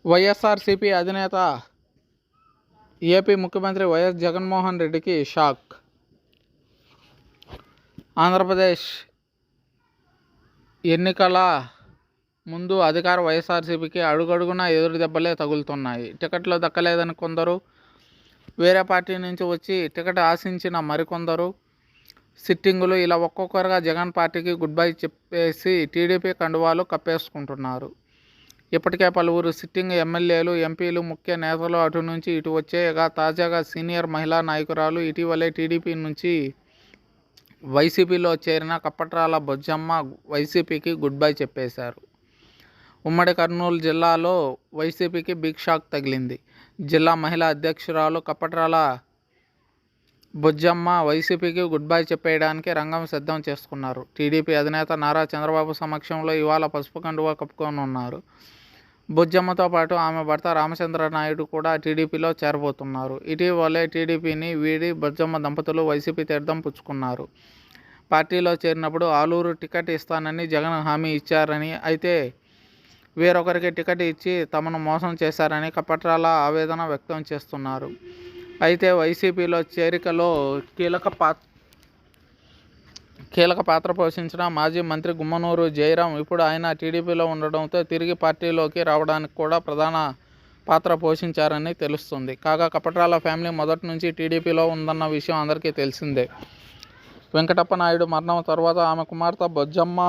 వైఎస్ఆర్సీపీ అధినేత ఏపీ ముఖ్యమంత్రి వైఎస్ జగన్మోహన్ రెడ్డికి షాక్. ఆంధ్రప్రదేశ్ ఎన్నికల ముందు అధికార వైఎస్ఆర్సీపీకి అడుగడుగునా ఎదురు దెబ్బలే తగులుతున్నాయి. టికెట్లు దక్కలేదని కొందరు, వేరే పార్టీ నుంచి వచ్చి టికెట్ ఆశించిన మరికొందరు సిట్టింగులు ఇలా ఒక్కొక్కరుగా జగన్ పార్టీకి గుడ్ బై చెప్పేసి టీడీపీ కండువాలు కప్పేసుకుంటున్నారు. ఇప్పటికే పలువురు సిట్టింగ్ ఎమ్మెల్యేలు, ఎంపీలు, ముఖ్య నేతలు అటు నుంచి ఇటు వచ్చేయగా తాజాగా సీనియర్ మహిళా నాయకురాలు ఇటీవలే టీడీపీ నుంచి వైసీపీలో చేరిన కప్పట్రాల బొజ్జమ్మ వైసీపీకి గుడ్ బై చెప్పేశారు. ఉమ్మడి కర్నూలు జిల్లాలో వైసీపీకి బిగ్ షాక్ తగిలింది. జిల్లా మహిళా అధ్యక్షురాలు కప్పట్రాల బొజ్జమ్మ వైసీపీకి గుడ్ బై చెప్పేయడానికి రంగం సిద్ధం చేసుకున్నారు. టీడీపీ అధినేత నారా చంద్రబాబు సమక్షంలో ఇవాళ పసుపు కండువా కప్పుకోనున్నారు. బొజ్జమ్మతో పాటు ఆమె భర్త రామచంద్ర నాయుడు కూడా టీడీపీలో చేరబోతున్నారు. ఇటీవలే టీడీపీని వీడి బొజ్జమ్మ దంపతులు వైసీపీ తీర్థం పుచ్చుకున్నారు. పార్టీలో చేరినప్పుడు ఆలూరు టికెట్ ఇస్తానని జగన్ హామీ ఇచ్చారని, అయితే వేరొకరికి టికెట్ ఇచ్చి తమను మోసం చేశారని కప్పట్రాల ఆవేదన వ్యక్తం చేస్తున్నారు. అయితే వైసీపీలో చేరికలో కీలక పాత్ర పోషించిన మాజీ మంత్రి గుమ్మనూరు జయరాం ఇప్పుడు ఆయన టీడీపీలో ఉండడంతో తిరిగి పార్టీలోకి రావడానికి కూడా ప్రధాన పాత్ర పోషించారని తెలుస్తుంది. కాగా కప్పట్రాల ఫ్యామిలీ మొదటి నుంచి టీడీపీలో ఉందన్న విషయం అందరికీ తెలిసిందే. వెంకటప్ప నాయుడు మరణం తర్వాత ఆమె కుమార్తె బొజ్జమ్మ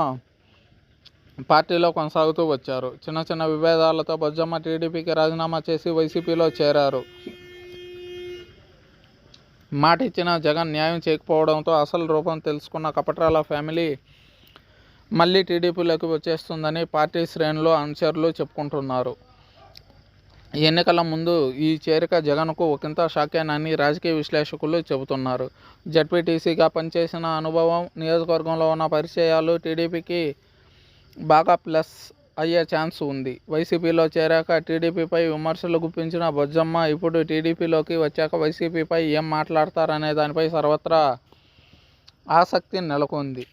పార్టీలో కొనసాగుతూ వచ్చారు. చిన్న చిన్న విభేదాలతో బొజ్జమ్మ టీడీపీకి రాజీనామా చేసి వైసీపీలో చేరారు. మాట ఇచ్చిన జగన్ న్యాయం చేయకపోవడంతో అసలు రూపం తెలుసుకున్న కప్పట్రాల ఫ్యామిలీ మళ్ళీ టీడీపీలోకి వచ్చేస్తుందని పార్టీ శ్రేణులు, అనుచరులు చెప్పుకుంటున్నారు. ఎన్నికల ముందు ఈ చేరిక జగన్కు ఒకంత షాకేనని రాజకీయ విశ్లేషకులు చెబుతున్నారు. జడ్పీటీసీగా పనిచేసిన అనుభవం, నియోజకవర్గంలో ఉన్న పరిచయాలు టీడీపీకి బాగా ప్లస్ అయ్యే ఛాన్స్ ఉంది. వైసీపీలో చేరాక టీడీపీపై విమర్శలు గుప్పించిన బొజ్జమ్మ ఇప్పుడు టీడీపీలోకి వచ్చాక వైసీపీపై ఏం మాట్లాడతారనే దానిపై సర్వత్రా ఆసక్తి నెలకొంది.